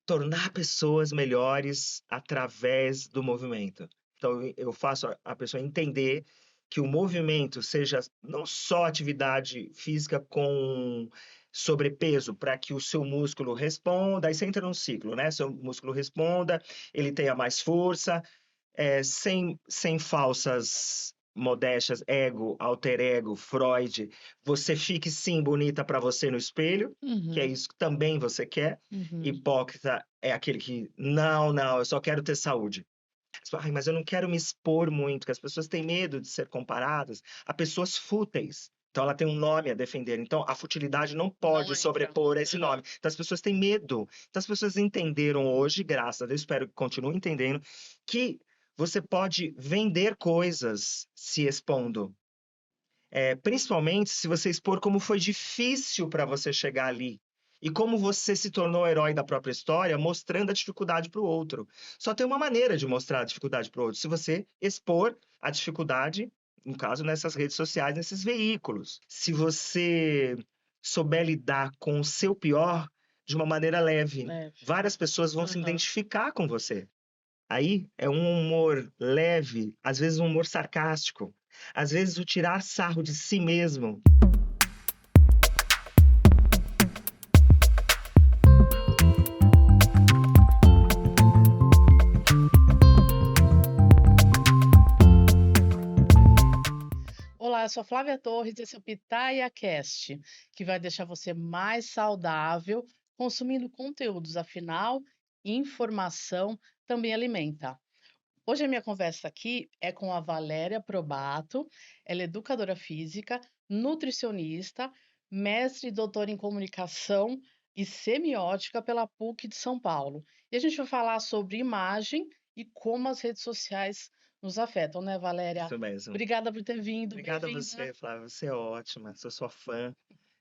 tornar pessoas melhores através do movimento. Então, eu faço a pessoa entender que o movimento seja não só atividade física com sobrepeso, para que o seu músculo responda, aí você entra num ciclo, né? Seu músculo responda, ele tenha mais força, sem falsas modéstias, ego, alter ego, Freud, você fique sim bonita para você no espelho, que é Uhum, isso que também você quer. uhum. Hipócrita é aquele que, não, eu só quero ter saúde. Você fala, "Ai, mas eu não quero me expor muito, que as pessoas têm medo de ser comparadas a pessoas fúteis. Então ela tem um nome a defender. Então a futilidade não Não pode entra. sobrepor a esse nome. Então as pessoas têm medo. Então as pessoas entenderam hoje, graças a Deus, espero que continuem entendendo, que você pode vender coisas se expondo. Principalmente se você expor como foi difícil para você chegar ali. E como você se tornou o herói da própria história, mostrando a dificuldade para o outro. Só tem uma maneira de mostrar a dificuldade para o outro: se você expor a dificuldade, no caso, nessas redes sociais, nesses veículos. Se você souber lidar com o seu pior de uma maneira leve, Leve. várias pessoas vão se Aham. identificar com você. Aí é um humor leve, às vezes um humor sarcástico, às vezes o tirar sarro de si mesmo. Olá, eu sou a Flávia Torres, esse é o Pitaia Cast, que vai deixar você mais saudável consumindo conteúdos, afinal, informação também alimenta. Hoje a minha conversa aqui é com a Valéria Probato, ela é educadora física, nutricionista, mestre e doutora em comunicação e semiótica pela PUC de São Paulo. E a gente vai falar sobre imagem e como as redes sociais nos afetam, né, Valéria? Isso mesmo. Obrigada por ter vindo, Obrigada a bem-vinda. você, Flávia. Você é ótima. Sou sua fã.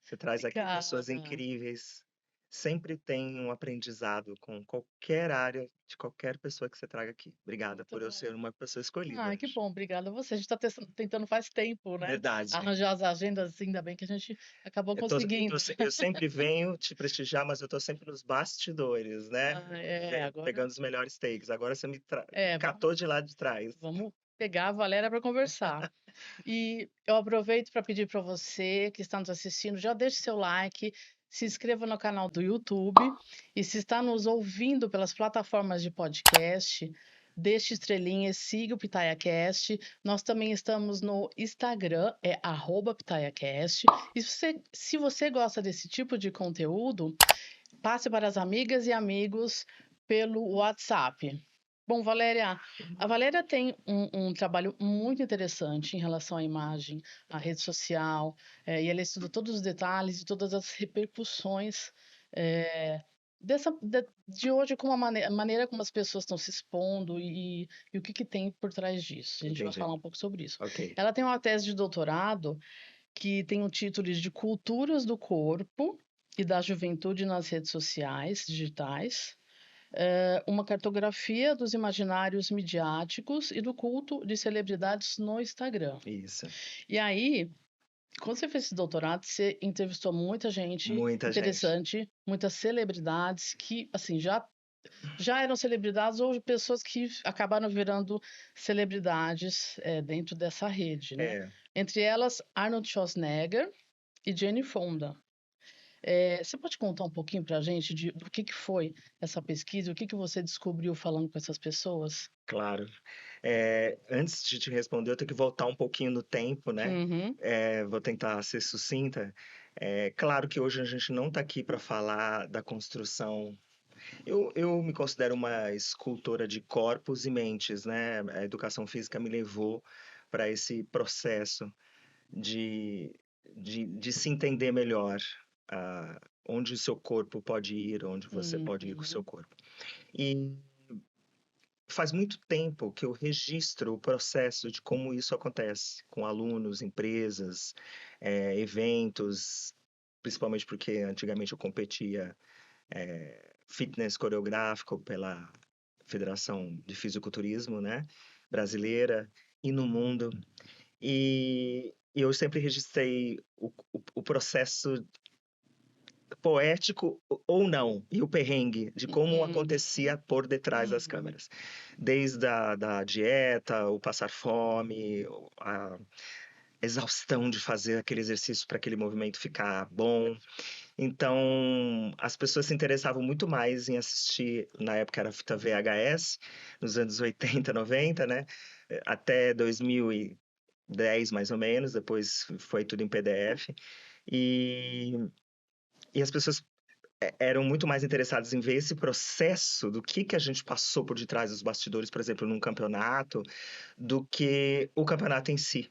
Você traz aqui pessoas Obrigada. incríveis. Sempre tem um aprendizado com qualquer área de qualquer pessoa que você traga aqui. Obrigada Muito por eu bom. ser uma pessoa escolhida Ai, que hoje. bom, obrigada a você. A gente está tentando faz tempo, né? Verdade. Arranjar as agendas, ainda bem que a gente acabou conseguindo. Eu sempre venho te prestigiar, mas eu tô sempre nos bastidores, né? Ah, é, agora. Pegando os melhores takes. Agora você É, catou de lá de trás. vamos pegar a Valéria para conversar. E eu aproveito para pedir para você que está nos assistindo, já deixe seu like, se inscreva no canal do YouTube e se está nos ouvindo pelas plataformas de podcast, deixe estrelinhas, siga o PitaiaCast. Nós também estamos no Instagram, é @PitaiaCast. E se você gosta desse tipo de conteúdo, passe para as amigas e amigos pelo WhatsApp. Bom, Valéria, a Valéria tem um trabalho muito interessante em relação à imagem, à rede social, e ela estuda todos os detalhes e todas as repercussões eh, de hoje, como a maneira como as pessoas estão se expondo e o que tem por trás disso. A gente vai Entendi. falar um pouco sobre isso. Ok. Ela tem uma tese de doutorado que tem o título de Culturas do Corpo e da Juventude nas Redes Sociais Digitais, uma cartografia dos imaginários midiáticos e do culto de celebridades no Instagram. Isso. E aí, quando você fez esse doutorado, você entrevistou muita gente Muita gente. interessante, muitas celebridades que, assim, já eram celebridades ou pessoas que acabaram virando celebridades, dentro dessa rede, né? É. Entre elas, Arnold Schwarzenegger e Jane Fonda. Você pode contar um pouquinho pra gente do que foi essa pesquisa, o que você descobriu falando com essas pessoas? Claro. Antes de te responder, eu tenho que voltar um pouquinho no tempo, né? Uhum, Vou tentar ser sucinta. Claro que hoje a gente não está aqui para falar da construção. Eu me considero uma escultora de corpos e mentes, né? A educação física me levou para esse processo de, de se entender melhor, onde o seu corpo pode ir, onde você pode ir com o seu uhum, corpo. E faz muito tempo que eu registro o processo de como isso acontece com alunos, empresas, eventos, principalmente porque antigamente eu competia fitness coreográfico pela Federação de Fisiculturismo, né, brasileira e no mundo. E eu sempre registrei o processo poético ou não, e o perrengue de como Uhum. acontecia por detrás das câmeras. Desde da dieta, o passar fome, a exaustão de fazer aquele exercício para aquele movimento ficar bom. Então, as pessoas se interessavam muito mais em assistir, na época era fita VHS, nos anos 80, 90, né? Até 2010, mais ou menos, depois foi tudo em PDF. E, e as pessoas eram muito mais interessadas em ver esse processo do que a gente passou por detrás dos bastidores, por exemplo, num campeonato, do que o campeonato em si,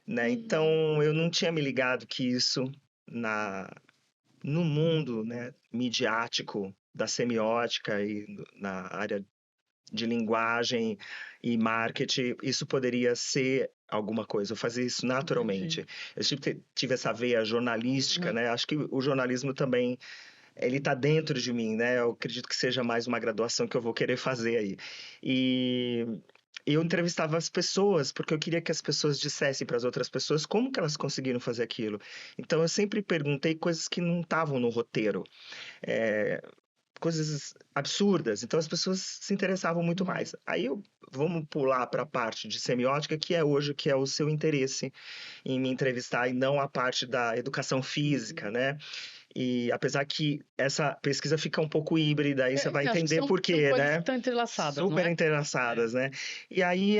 né? Uhum. Então, eu não tinha me ligado que isso na no mundo, né, midiático da semiótica e na área de linguagem e marketing, isso poderia ser alguma coisa. Eu fazia isso Entendi. naturalmente. Eu tive essa veia jornalística, Uhum. né? Acho que o jornalismo também ele está dentro de mim, né? Eu acredito que seja mais uma graduação que eu vou querer fazer aí. E eu entrevistava as pessoas porque eu queria que as pessoas dissessem para as outras pessoas como que elas conseguiram fazer aquilo. Então eu sempre perguntei coisas que não estavam no roteiro, é, coisas absurdas. Então as pessoas se interessavam muito Uhum. mais. Vamos pular para a parte de semiótica, que é hoje que é o seu interesse em me entrevistar e não a parte da educação física, né? E apesar que essa pesquisa fica um pouco híbrida, aí você vai Acho que entender por são quê, coisas que né? estão entrelaçadas, não Super é? É. interessadas, né? E aí,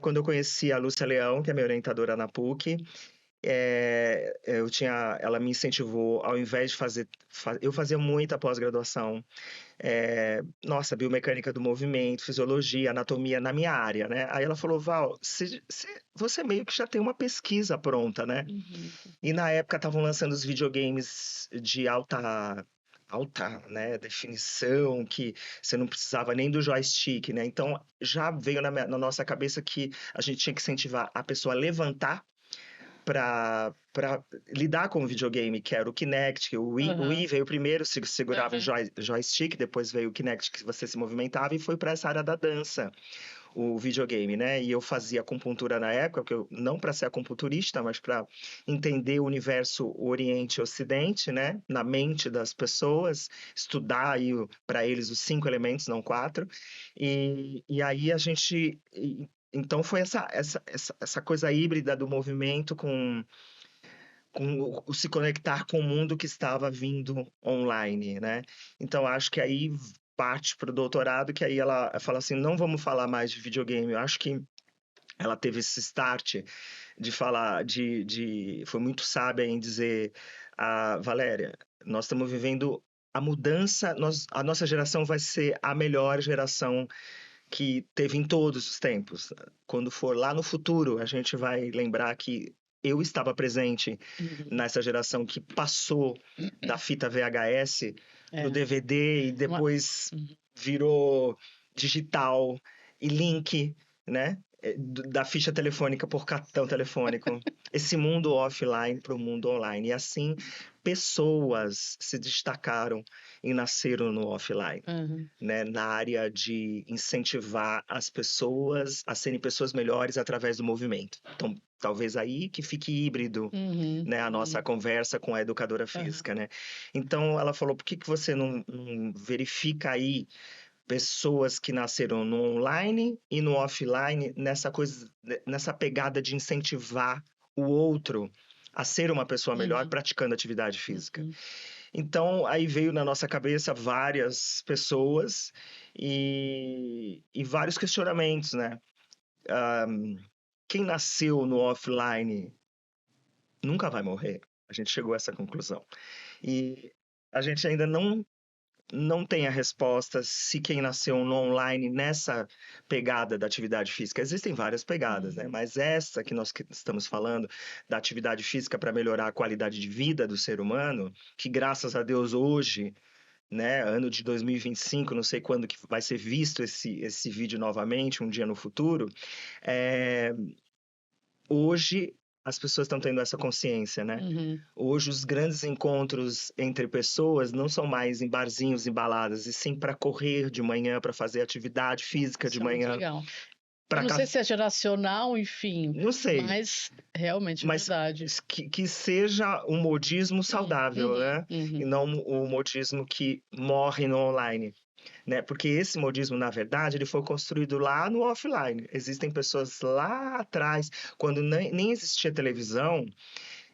quando eu conheci a Lúcia Leão, que é minha orientadora na PUC, ela me incentivou, ao invés de eu fazia muita pós-graduação, nossa, biomecânica do movimento, fisiologia, anatomia na minha área, né? Aí ela falou, Val, você meio que já tem uma pesquisa pronta, né? Uhum. E na época estavam lançando os videogames de alta, né, definição, que você não precisava nem do joystick, né? Então já veio na nossa cabeça que a gente tinha que incentivar a pessoa a levantar para lidar com o videogame, que era o Kinect, que o Wii Aham. veio primeiro, segurava o Aham. joystick, depois veio o Kinect que você se movimentava e foi para essa área da dança o videogame, né? E eu fazia acupuntura na época, porque não para ser acupunturista, mas para entender o universo Oriente e Ocidente, né? Na mente das pessoas, estudar aí para eles os 5 elementos, não 4. E aí a gente. Então foi essa coisa híbrida do movimento com o se conectar com o mundo que estava vindo online, né? Então acho que aí parte para o doutorado, que aí ela fala assim, não vamos falar mais de videogame. Eu acho que ela teve esse start de falar, foi muito sábia em dizer, Valéria, nós estamos vivendo a mudança, a nossa geração vai ser a melhor geração que teve em todos os tempos. Quando for lá no futuro, a gente vai lembrar que eu estava presente Uhum. nessa geração que passou da fita VHS para o É. DVD e Uma... depois Uhum. virou digital e link, né? Da ficha telefônica por cartão telefônico. Esse mundo offline para o mundo online. E assim, pessoas se destacaram e nasceram no offline, Uhum. né, na área de incentivar as pessoas a serem pessoas melhores através do movimento. Então, talvez aí que fique híbrido, Uhum. né, a nossa Uhum. conversa com a educadora Aham. física, né? Então, ela falou, por que você não verifica aí pessoas que nasceram no online e no offline nessa pegada de incentivar o outro a ser uma pessoa melhor Uhum. praticando atividade física? Uhum. Então, aí veio na nossa cabeça várias pessoas e vários questionamentos, né? Quem nasceu no offline nunca vai morrer. A gente chegou a essa conclusão. E a gente ainda não tem a resposta se quem nasceu no online nessa pegada da atividade física. Existem várias pegadas, né? Uhum. Mas essa que estamos falando, da atividade física para melhorar a qualidade de vida do ser humano, que graças a Deus hoje, né, ano de 2025, não sei quando que vai ser visto esse vídeo novamente, um dia no futuro, é, hoje as pessoas estão tendo essa consciência, né? Uhum. Hoje os grandes encontros entre pessoas não são mais em barzinhos e baladas, e sim para correr de manhã, para fazer atividade física de Isso é muito manhã. legal. Eu para não cá, sei se é geracional, enfim, não sei, mas realmente é mas verdade. que seja um modismo saudável, Uhum, né? E uhum. não o modismo que morre no online, né? Porque esse modismo, na verdade, ele foi construído lá no offline. Existem pessoas lá atrás, quando nem existia televisão,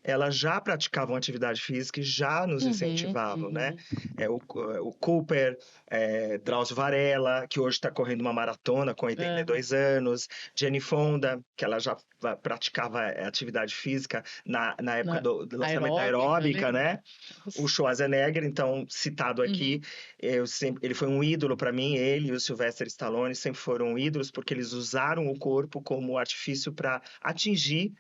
elas já praticavam atividade física e já nos Uhum, incentivavam, né? uhum. O Cooper, Drauzio Varela, que hoje está correndo uma maratona com É, 82 anos, Jane Fonda, que ela já praticava atividade física na época na do lançamento da aeróbica ali. aeróbica, né? O Schwarzenegger, então, citado aqui, Uhum, ele foi um ídolo para mim, ele e o Sylvester Stallone sempre foram ídolos, porque eles usaram o corpo como artifício para atingir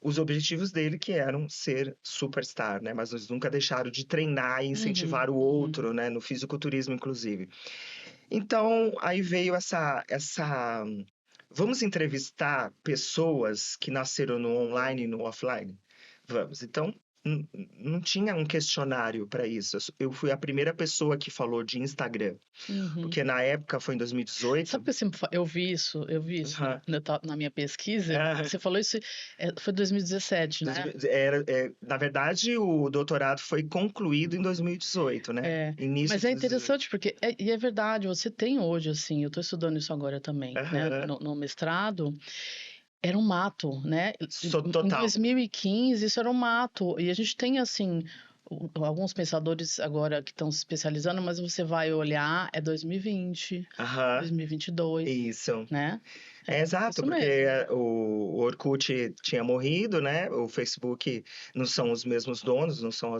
os objetivos dele, que eram ser superstar, né? Mas eles nunca deixaram de treinar e uhum, incentivar o uhum. outro, né? No fisiculturismo, inclusive. Então, aí veio vamos entrevistar pessoas que nasceram no online e no offline? Vamos. Então, não tinha um questionário para isso. Eu fui a primeira pessoa que falou de Instagram, Uhum. porque na época foi em Sabe 2018. que eu vi isso Aham. na minha pesquisa. Ah, Você falou isso, foi 2017, né? Na verdade, o doutorado foi concluído em 2018, né? É, Início mas é de 2018. interessante porque, e é verdade, você tem hoje, assim, eu estou estudando isso agora também, né? Aham. No mestrado, era um mato, né? Sou Em total. 2015, isso era um mato. E a gente tem, assim, alguns pensadores agora que estão se especializando, mas você vai olhar, é 2020, Aham. 2022, Isso. né? É É exato, isso porque mesmo. o Orkut tinha morrido, né? O Facebook não são os mesmos donos, não são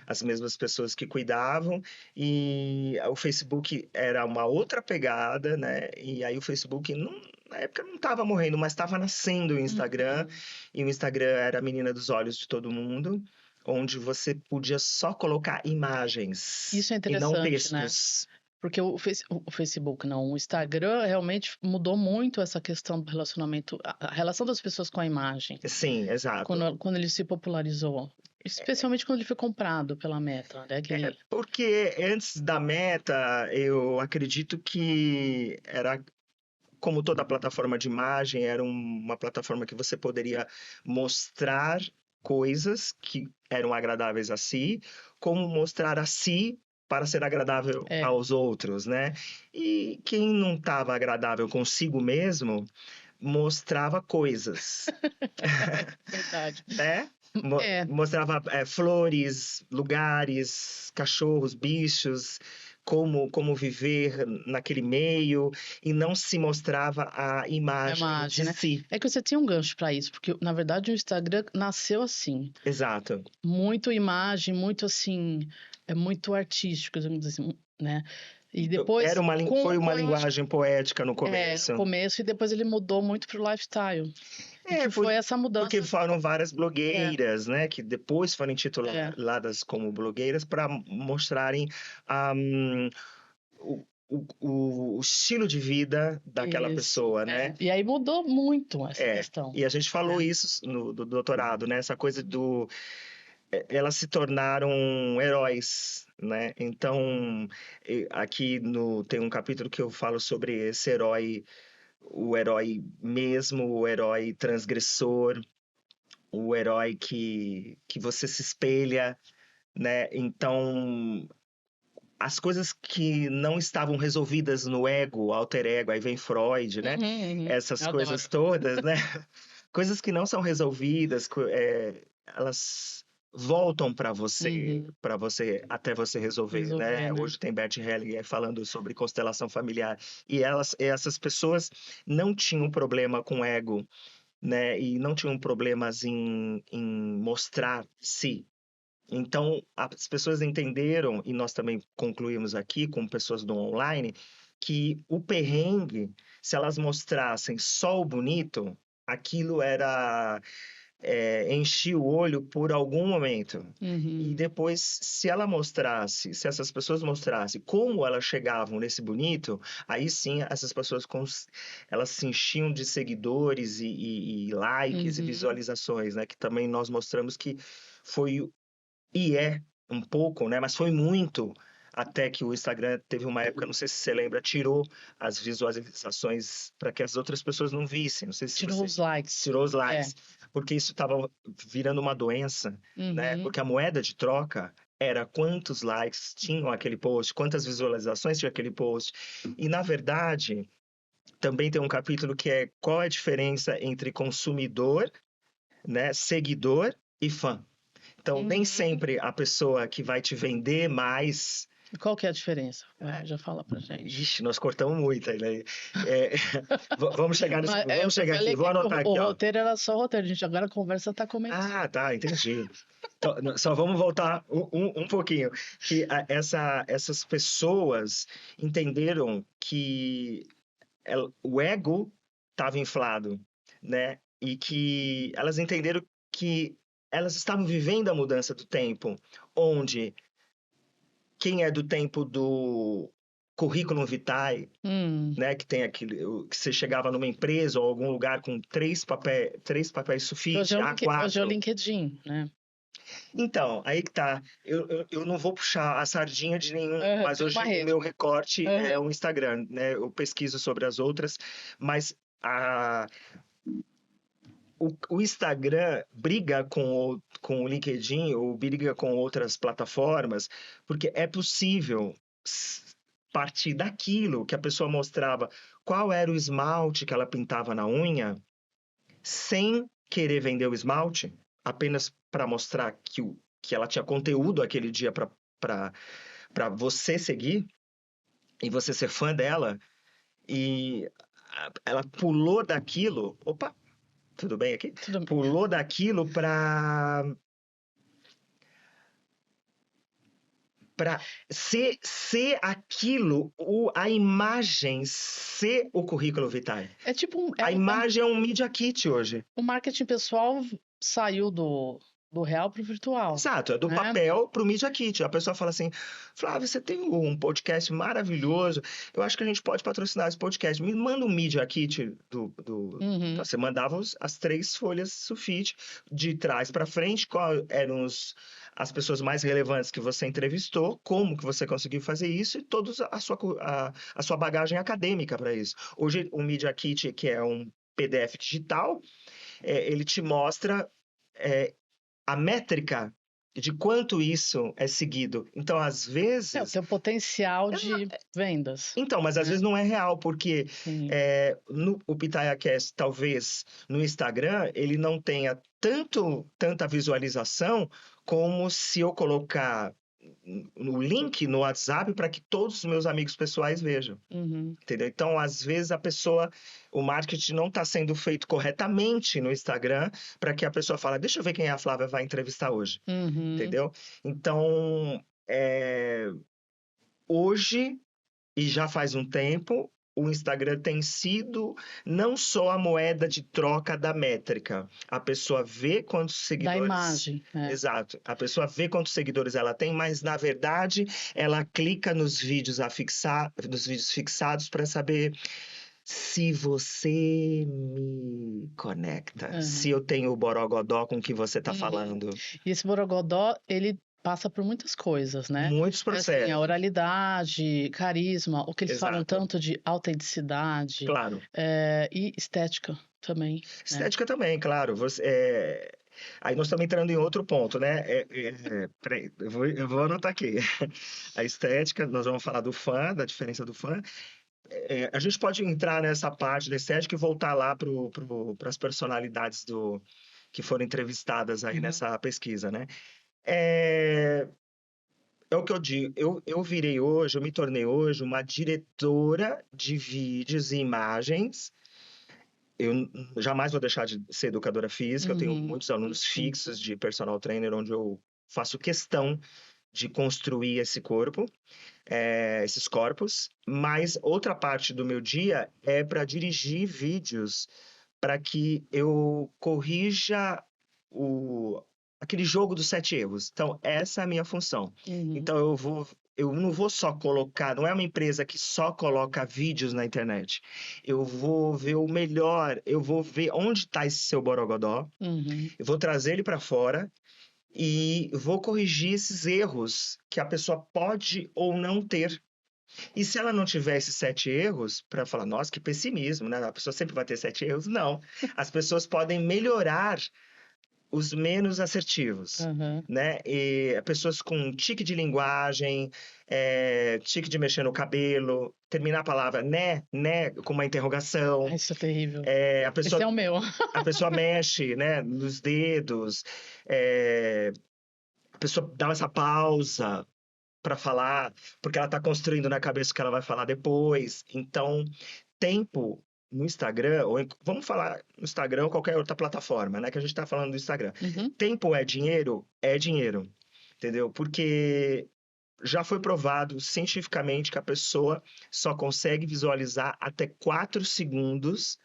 as mesmas pessoas que cuidavam, e o Facebook era uma outra pegada, né? E aí o Facebook na época não estava morrendo, mas estava nascendo o Instagram, Uhum. e o Instagram era a menina dos olhos de todo mundo, onde você podia só colocar imagens Isso é e não interessante, né? textos. Porque o Facebook, não, o Instagram realmente mudou muito essa questão do relacionamento, a relação das pessoas com a imagem, Sim, exato. quando ele se popularizou. Especialmente quando ele foi comprado pela Meta, né? Porque antes da Meta, eu acredito que era, como toda plataforma de imagem, era uma plataforma que você poderia mostrar coisas que eram agradáveis a si, como mostrar a si para ser agradável É, aos outros, né? E quem não estava agradável consigo mesmo, mostrava coisas, verdade. né? É, Mostrava flores, lugares, cachorros, bichos, como viver naquele meio, e não se mostrava a a imagem imagem, de né? si. É que você tinha um gancho para isso, porque na verdade o Instagram nasceu assim, Exato. muito imagem, muito assim, é muito artístico, digamos assim, né? E depois, Foi uma eu acho que linguagem poética no no começo. começo, e depois ele mudou muito pro lifestyle. E É, que por- foi essa Porque mudança. foram várias É, blogueiras, né, que depois foram é, intituladas como blogueiras para mostrarem o estilo de vida daquela isso. pessoa, É. né? E aí mudou muito essa É, questão. e a gente falou Né? isso no do doutorado, né? Essa coisa elas se tornaram heróis, né? Então, aqui tem um capítulo que eu falo sobre esse herói, o herói mesmo, o herói transgressor, o herói que você se espelha, né? Então, as coisas que não estavam resolvidas no ego, alter ego, aí vem Freud, né? Uhum, uhum. Essas Eu coisas adoro. todas, né? Coisas que não são resolvidas, elas voltam Uhum. para você até você resolver, Resolver, né? né? Hoje tem Bert Hellinger falando sobre constelação familiar, e essas pessoas não tinham problema com ego, né? E não tinham problemas em mostrar si. Então, as pessoas entenderam, e nós também concluímos aqui com pessoas do online, que o perrengue, se elas mostrassem só o bonito, aquilo enchia o olho por algum momento. E Uhum. depois, se essas pessoas mostrassem como elas chegavam nesse bonito, aí sim essas pessoas elas se enchiam de seguidores e likes e Uhum. visualizações, né? Que também nós mostramos que foi e é um pouco, né? Mas foi muito até que o Instagram teve uma época, não sei se você lembra, tirou as visualizações para que as outras pessoas não vissem. Não sei se Tirou você os likes. tirou os É. likes, porque isso estava virando uma doença, né? Uhum. Porque a moeda de troca era quantos likes tinham aquele post, quantas visualizações tinha aquele post. E, na verdade, também tem um capítulo que é qual é a diferença entre consumidor, né, seguidor e fã. Então, nem Uhum. sempre a pessoa que vai te vender mais. Qual que é a diferença? Já fala pra gente. Ixi, nós cortamos muito aí, né? É, vamos chegar nesse. Mas, Vamos chegar aqui. falei Vou que anotar o aqui, ó. roteiro era só roteiro, gente. Agora a conversa tá começando. Ah, tá, entendi. Então, só vamos voltar um pouquinho. Que essas pessoas entenderam que o ego estava inflado, né? E que elas entenderam que elas estavam vivendo a mudança do tempo, onde quem é do tempo do currículo vitae, né, que tem aquele que você chegava numa empresa ou algum lugar com três papéis sulfite, Hoje é o A4. LinkedIn, né? Então, aí que tá. Eu não vou puxar a sardinha de nenhum, mas Tem uma hoje o rede. meu recorte é Aham. o Instagram, né? Eu pesquiso sobre as outras, mas o Instagram briga com o LinkedIn ou briga com outras plataformas, porque é possível partir daquilo que a pessoa mostrava qual era o esmalte que ela pintava na unha, sem querer vender o esmalte, apenas para mostrar que ela tinha conteúdo aquele dia para você seguir e você ser fã dela. E ela pulou daquilo. Opa, tudo bem aqui? Tudo bem. Pulou daquilo para ser aquilo, a imagem ser o currículo vitae. É tipo A imagem é um media kit hoje. o marketing pessoal saiu do real para o virtual, Exato, é do né? papel para o media kit. A pessoa fala assim, Flávio, você tem um podcast maravilhoso, eu acho que a gente pode patrocinar esse podcast. Me manda um media kit Uhum. Então, você mandava as 3 folhas sulfite, de trás para frente, qual eram as pessoas mais relevantes que você entrevistou, como que você conseguiu fazer isso e toda a sua bagagem acadêmica para isso. Hoje, o media kit, que é um PDF digital, ele te mostra a métrica de quanto isso é seguido. Então, às vezes. Tem o potencial de vendas. Então, mas às vezes não é real, porque Sim. o PitayaCast, talvez, no Instagram, ele não tenha tanta visualização como se eu colocar no link no WhatsApp para que todos os meus amigos pessoais vejam. Uhum. Entendeu? Então, às vezes, o marketing não está sendo feito corretamente no Instagram para que a pessoa fale, deixa eu ver quem a Flávia vai entrevistar hoje. Uhum. Entendeu? Então, hoje, e já faz um tempo, o Instagram tem sido não só a moeda de troca da métrica. A pessoa vê quantos seguidores. Da imagem. Exato. A pessoa vê quantos seguidores ela tem, mas na verdade ela clica nos vídeos nos vídeos fixados para saber se você me conecta, se eu tenho o borogodó com o que você está falando. E esse borogodó, ele passa por muitas coisas, né? Muitos processos. Assim, a oralidade, carisma, o que eles falam Exato. tanto de autenticidade. Claro. E estética também. Estética também, claro. Aí nós estamos entrando em outro ponto, né? Peraí, eu vou anotar aqui. A estética, nós vamos falar do fã, da diferença do fã. A gente pode entrar nessa parte da estética e voltar lá para as personalidades que foram entrevistadas aí nessa pesquisa, né? É o que eu digo, eu me tornei hoje uma diretora de vídeos e imagens. Eu jamais vou deixar de ser educadora física, eu tenho muitos alunos fixos de personal trainer, onde eu faço questão de construir esse corpo, esses corpos, mas outra parte do meu dia é para dirigir vídeos para que eu corrija aquele jogo dos 7 erros. Então, essa é a minha função. Então, eu não vou só colocar, não é uma empresa que só coloca vídeos na internet. Eu vou ver o melhor, eu vou ver onde está esse seu borogodó, eu vou trazer ele para fora e vou corrigir esses erros que a pessoa pode ou não ter. E se ela não tiver esses 7 erros, para falar, nossa, que pessimismo, né? A pessoa sempre vai ter 7 erros. Não. As pessoas podem melhorar os menos assertivos, Aham. né? E pessoas com tique de linguagem, tique de mexer no cabelo, terminar a palavra né, com uma interrogação. Isso é terrível. A Esse é pessoa, o meu. a pessoa mexe, né, nos dedos, é, a pessoa dá essa pausa para falar, porque ela está construindo na cabeça o que ela vai falar depois. Então, tempo no Instagram, vamos falar no Instagram ou qualquer outra plataforma, né? Que a gente está falando do Instagram. Uhum. Tempo é dinheiro? É dinheiro, entendeu? Porque já foi provado cientificamente que a pessoa só consegue visualizar até 4 segundos.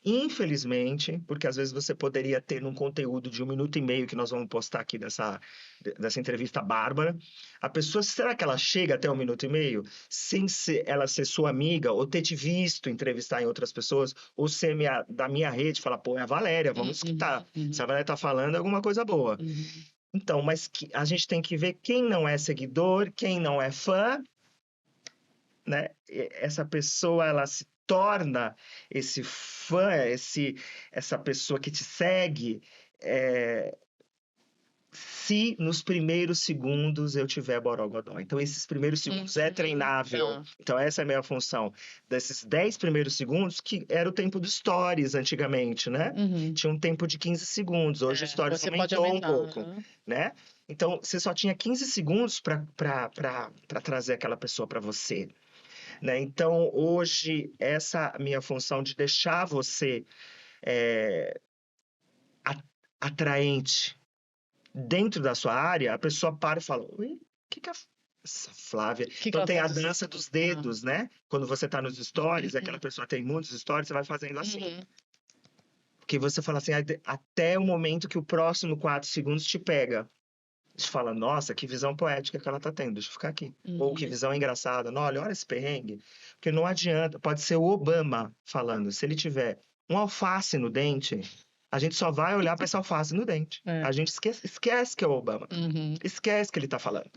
Infelizmente, porque às vezes você poderia ter num conteúdo de 1 minuto e meio que nós vamos postar aqui dessa entrevista bárbara, a pessoa, será que ela chega até 1 minuto e meio sem ela ser sua amiga ou ter te visto entrevistar em outras pessoas ou ser da minha rede, falar, pô, é a Valéria, vamos escutar. Se a Valéria tá falando, é alguma coisa boa. Uhum. Então, mas a gente tem que ver quem não é seguidor, quem não é fã, né? Essa pessoa, ela se torna esse fã, essa pessoa que te segue, se nos primeiros segundos eu tiver borogodó. Então, esses primeiros segundos é treinável. Tá. Então, essa é a minha função. Desses 10 primeiros segundos, que era o tempo do Stories antigamente, né? Uhum. Tinha um tempo de 15 segundos. Hoje o Stories Você pode aumentou um aumentar. pouco, Aham. né? Então, você só tinha 15 segundos para trazer aquela pessoa para você, né? Então, hoje, essa minha função de deixar você atraente dentro da sua área, a pessoa para e fala: Ui, o que que essa Flávia. Que Então ela tem tá a dizendo? dança dos dedos, né? Quando você tá nos stories, aquela pessoa tem muitos stories, você vai fazendo assim. Uhum. Porque você fala assim, até o momento que o próximo 4 segundos te pega. Você fala, nossa, que visão poética que ela tá tendo, deixa eu ficar aqui. Ou que Uhum. visão engraçada. Não, olha esse perrengue. Porque não adianta, pode ser o Obama falando. Se ele tiver um alface no dente, a gente só vai olhar para esse alface no dente. É. A gente esquece que é o Obama. Uhum. Esquece que ele tá falando.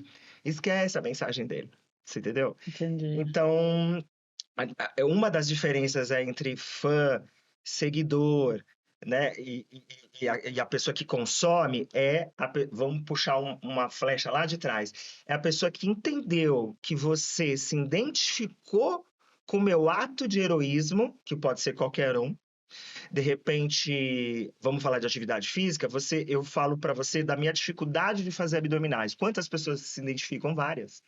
Esquece a mensagem dele. Você entendeu? Entendi. Então, uma das diferenças entre fã, seguidor, né, e a pessoa que consome vamos puxar uma flecha lá de trás, é a pessoa que entendeu que você se identificou com o meu ato de heroísmo, que pode ser qualquer um. De repente, vamos falar de atividade física, eu falo para você da minha dificuldade de fazer abdominais. Quantas pessoas se identificam? Várias,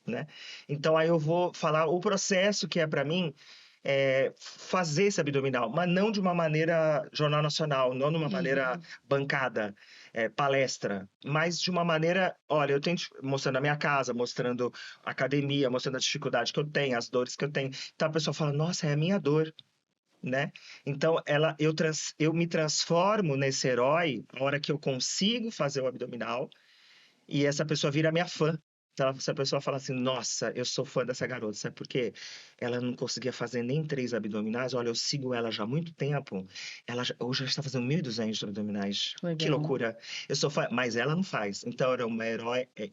né? Então aí eu vou falar o processo que é para mim fazer esse abdominal, mas não de uma maneira Jornal Nacional, não de uma maneira bancada, palestra, mas de uma maneira, olha, eu tenho mostrando a minha casa, mostrando a academia, mostrando a dificuldade que eu tenho, as dores que eu tenho. Então a pessoa fala, nossa, é a minha dor, né? Então eu me transformo nesse herói a hora que eu consigo fazer o abdominal e essa pessoa vira minha fã. Essa pessoa fala assim, nossa, eu sou fã dessa garota, sabe por quê? Ela não conseguia fazer nem 3 abdominais, olha, eu sigo ela já há muito tempo, hoje ela está fazendo 1.200 abdominais, Legal. que loucura. Eu sou fã, mas ela não faz, então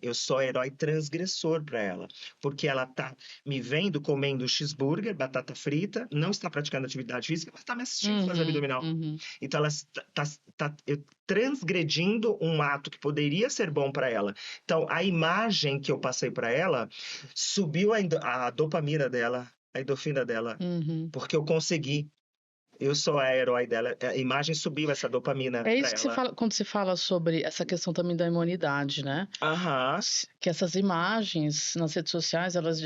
eu sou herói transgressor para ela, porque ela tá me vendo comendo cheeseburger, batata frita, não está praticando atividade física, mas está me assistindo fazer abdominal. Então ela está transgredindo um ato que poderia ser bom para ela. Então, a imagem que eu passei para ela subiu a dopamina dela, a endorfina dela, porque eu consegui. Eu sou a herói dela. A imagem subiu essa dopamina É para isso que se ela. fala quando se fala sobre essa questão também da imunidade, né? Aham. Que essas imagens nas redes sociais, elas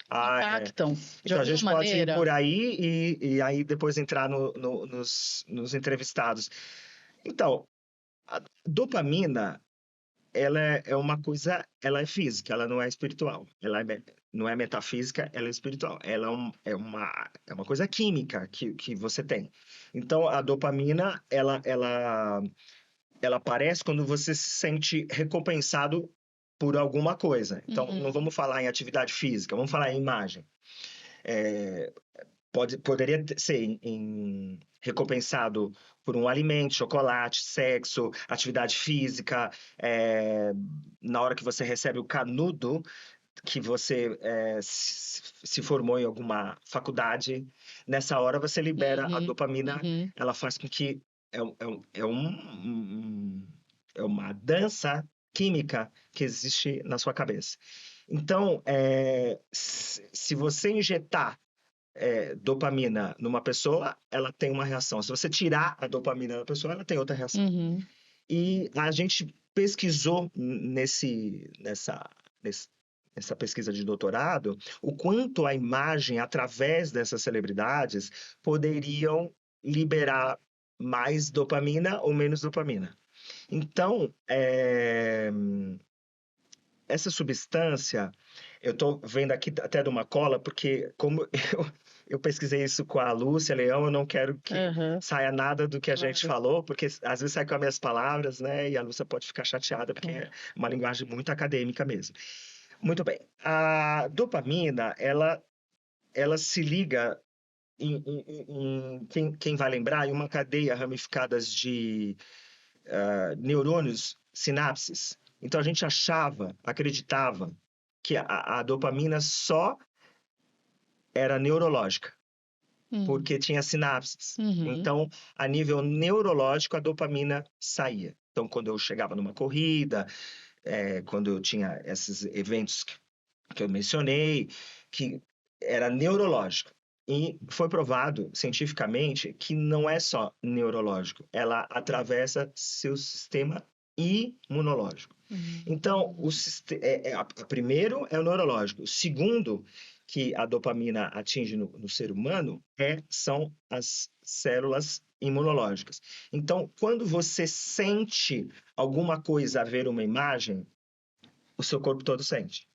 impactam de Então, a alguma gente pode ir maneira. por aí e aí depois entrar nos entrevistados. Então, a dopamina, ela é uma coisa, ela é física, ela não é espiritual. Não é metafísica, ela é espiritual. Ela é uma coisa química que você tem. Então, a dopamina, ela aparece quando você se sente recompensado por alguma coisa. Então, não vamos falar em atividade física, vamos falar em imagem. Poderia ser recompensado por um alimento, chocolate, sexo, atividade física. Na hora que você recebe o canudo, que você se formou em alguma faculdade, nessa hora você libera a Uhum, dopamina, uhum, ela faz com que é uma dança química que existe na sua cabeça. Então, se você injetar dopamina numa pessoa, ela tem uma reação. Se você tirar a dopamina da pessoa, ela tem outra reação. uhum, E a gente pesquisou nessa pesquisa de doutorado o quanto a imagem, através dessas celebridades, poderiam liberar mais dopamina ou menos dopamina. Então, essa substância, eu estou vendo aqui até de uma cola, porque como eu pesquisei isso com a Lúcia Leão, eu não quero que aham, saia nada do que a gente claro, falou, porque às vezes sai com as minhas palavras, né? E a Lúcia pode ficar chateada, porque é claro. uma linguagem muito acadêmica mesmo. Muito bem. A dopamina, ela se liga quem vai lembrar, em uma cadeia ramificadas de neurônios, sinapses. Então a gente acreditava que a dopamina só era neurológica, Hum, porque tinha sinapses. uhum, Então, a nível neurológico, a dopamina saía. Então, quando eu chegava numa corrida, quando eu tinha esses eventos que eu mencionei, que era neurológico. E foi provado cientificamente que não é só neurológico, ela atravessa seu sistema imunológico. Então, uhum, primeiro é o neurológico. O segundo, que a dopamina atinge no ser humano, são as células imunológicas. Então, quando você sente alguma coisa a ver uma imagem, o seu corpo todo sente.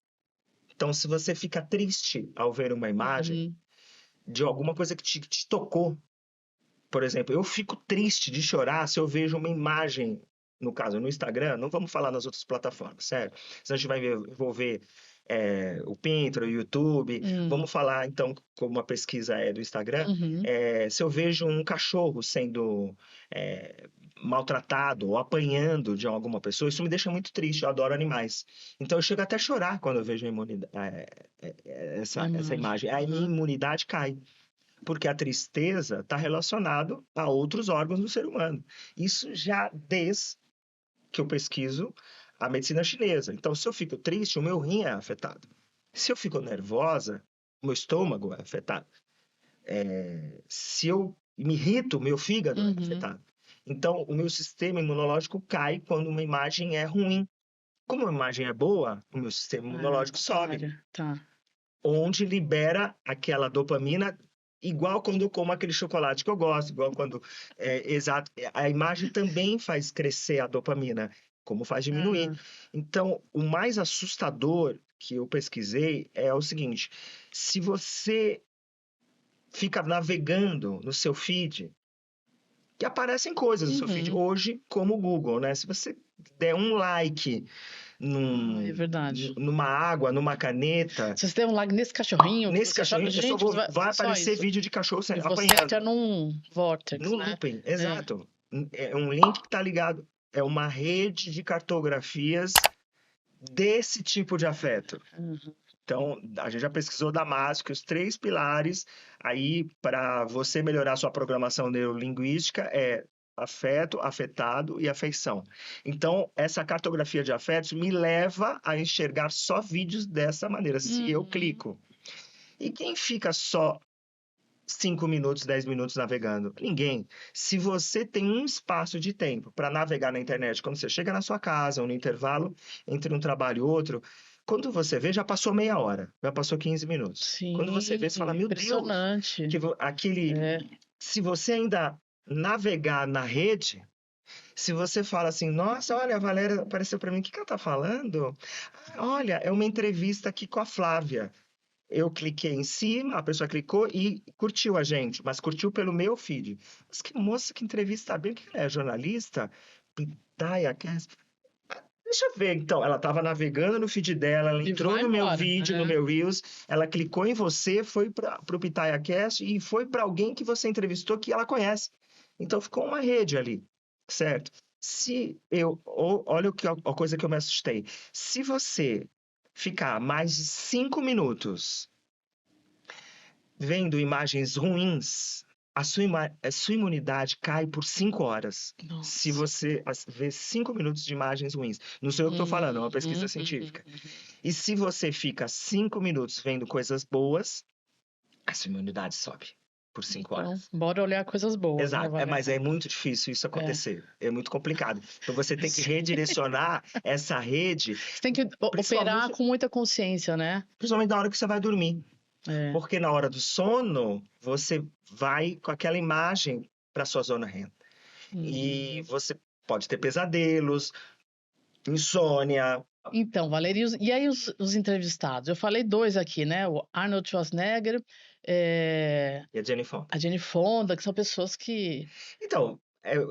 Então, se você fica triste ao ver uma imagem uhum, de alguma coisa que te tocou, por exemplo, eu fico triste de chorar se eu vejo uma imagem, no caso, no Instagram, não vamos falar nas outras plataformas, certo? Senão a gente vai envolver o Pinterest, o YouTube. uhum, Vamos falar, então, como uma pesquisa do Instagram, uhum. se eu vejo um cachorro sendo maltratado ou apanhando de alguma pessoa, isso me deixa muito triste, eu adoro animais. Então eu chego até a chorar quando eu vejo A essa imagem. imagem. A minha Aham. imunidade cai porque a tristeza está relacionada a outros órgãos do ser humano. Isso já desde que eu pesquiso a medicina chinesa. Então, se eu fico triste, o meu rim é afetado. Se eu fico nervosa, o meu estômago é afetado. Se eu me irrito, o meu fígado é Uhum. afetado. Então, o meu sistema imunológico cai quando uma imagem é ruim. Como a imagem é boa, o meu sistema Ah, imunológico sobe, para. Tá. onde libera aquela dopamina, igual quando eu como aquele chocolate que eu gosto, igual quando. Exato. A imagem também faz crescer a dopamina, como faz diminuir. Aham. Então, o mais assustador que eu pesquisei é o seguinte: se você fica navegando no seu feed, que aparecem coisas no seu feed Uhum. hoje, como o Google, né? Se você der um like Ah, é verdade. numa água, numa caneta. Se você tem um lag nesse cachorrinho que Nesse você joga, cachorrinho, gente, vai só aparecer isso. vídeo de cachorro E você entra apanhando. num vortex, No né? looping, É. exato. É um link que está ligado. É uma rede de cartografias desse tipo de afeto. Uhum. Então, a gente já pesquisou Damasio que os três pilares aí para você melhorar sua programação neurolinguística é afeto, afetado e afeição. Então, essa cartografia de afetos me leva a enxergar só vídeos dessa maneira, se eu Uhum. clico. E quem fica só 5 minutos, 10 minutos navegando? Ninguém. Se você tem um espaço de tempo para navegar na internet, quando você chega na sua casa ou no intervalo entre um trabalho e outro, quando você vê, já passou meia hora, já passou 15 minutos. Quando você Sim, vê, você fala, meu Deus, impressionante. aquele. É. Se você ainda navegar na rede, se você fala assim, nossa, olha, a Valéria apareceu para mim, o que ela tá falando? "Ah, olha, é uma entrevista aqui com a Flávia. Eu cliquei em cima, a pessoa clicou e curtiu a gente, mas curtiu pelo meu feed. Mas que moça que entrevista bem, que ela é jornalista? Pitaia, Deixa eu ver, então. Ela estava navegando no feed dela, ela E entrou vai no meu embora. vídeo, no meu Reels, ela clicou em você, foi para o PitayaCast e foi para alguém que você entrevistou que ela conhece. Então ficou uma rede ali, certo? Olha a coisa que eu me assustei. Se você ficar mais de 5 minutos vendo imagens ruins, a sua imunidade cai por 5 horas. Se Nossa. você vê 5 minutos de imagens ruins. Não sou eu que estou falando, é uma pesquisa Uhum. científica. E se você fica 5 minutos vendo coisas boas, a sua imunidade sobe por 5 Então, horas. bora olhar coisas boas, né, Exato, mas Valéria? é muito difícil isso É. acontecer. É muito complicado. Então você tem que Sim. redirecionar essa rede, Você tem que operar principalmente, com muita consciência, né? principalmente na hora que você vai dormir. É. Porque na hora do sono, você vai com aquela imagem para sua zona REM. E Uhum. você pode ter pesadelos, insônia. Então, Valéria, e aí os entrevistados? Eu falei dois aqui, né? O Arnold Schwarzenegger, E a Jenny Fonda. a Jane Fonda, que são pessoas que Então,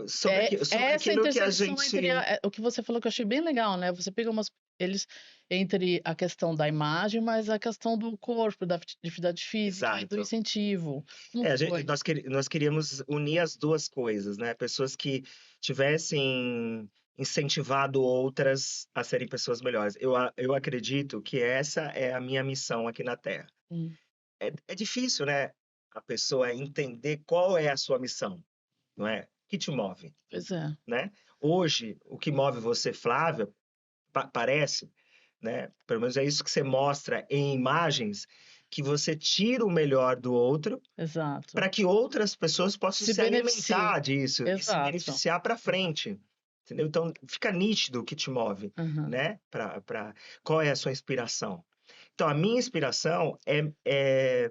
sobre essa aquilo que a intersecção entre gente. o que você falou que eu achei bem legal, né? Você pega eles entre a questão da imagem, mas a questão do corpo, da atividade física e do Exato. incentivo. Como foi? Nós queríamos unir as duas coisas, né? Pessoas que tivessem incentivado outras a serem pessoas melhores. Eu acredito que essa é a minha missão aqui na Terra. Hum, É difícil, né? A pessoa entender qual é a sua missão, não é? O que te move, pois é, né? Hoje, o que move você, Flávia, parece, né? Pelo menos é isso que você mostra em imagens, que você tira o melhor do outro exato. para que outras pessoas possam Se se beneficie, alimentar disso e se exato. beneficiar para frente. Entendeu? Então, fica nítido o que te move, Aham. né? Qual é a sua inspiração? Então, a minha inspiração é